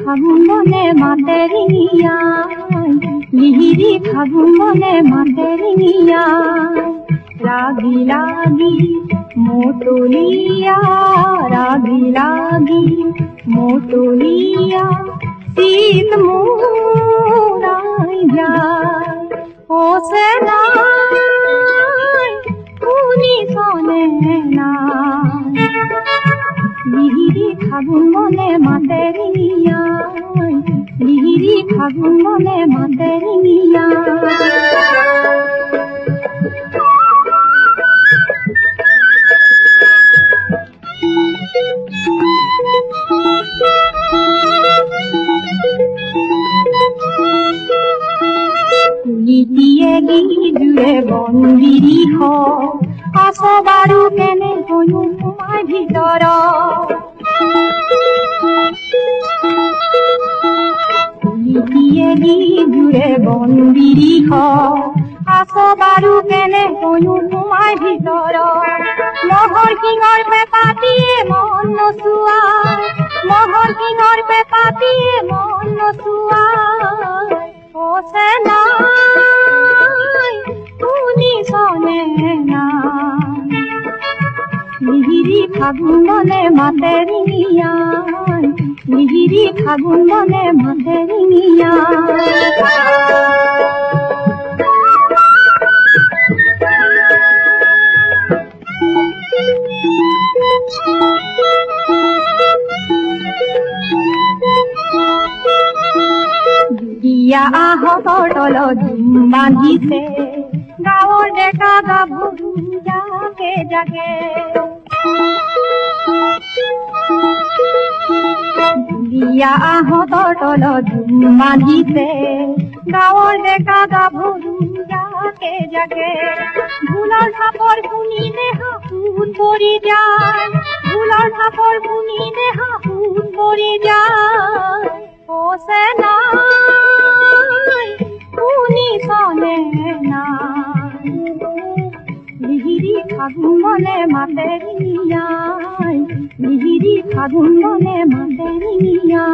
ফাগুন বনে মাতেরিয়া লিহিরি ফাগুন বনে মাতেরিয়া লাগি লাগি মোটলিয়া লাগি লাগি মোটলিয়া শীত মুরাই যায় ও সে নাই শুনি শোনে না লিহিরি ফাগুন বনে মাতেরিয়া লিহিরি ফাগুন বনে মাতেরিয়া কুলিটিয়ে গিজুৰে বন্দিৰি হ আছো বাৰু কেনে হৈও তোমাৰ ভিতৰত কুলিটিয়ে গিজুৰে বন্দিৰি হ আছো বাৰু কেনে হৈও তোমাৰ ভিতৰত মহৰ শিঙৰ পেপাতিয়ে মন নচুৱা মহৰ শিঙৰ পেপাতিয়ে মন নচুৱা ও সে নাই শুনি শোনে না লিহিৰি ফাগুন বনে মাতেৰিয়া লিহিৰি ফাগুন বনে মাতেৰিয়া দুদিয়া আহতৰ তলত জুম বান্ধিছে গাঁৱৰ ডেকা গাভৰু জাকে জাকে দুদিয়া আহতৰ তলত জুম বান্ধিছে গাঁৱৰ ডেকা গাভৰু জাকে জাকে ঢোলৰ থাপৰ শুনিলে হাঁহুত পৰি যায় ঢোলৰ থাপৰ শুনিলে হাঁহুত পৰি যায় ও সে নাই শুনি শোনে না লিহিৰি ফাগুন বনে মাতেৰিয়া লিহিৰি ফাগুন বনে মাতেৰিয়া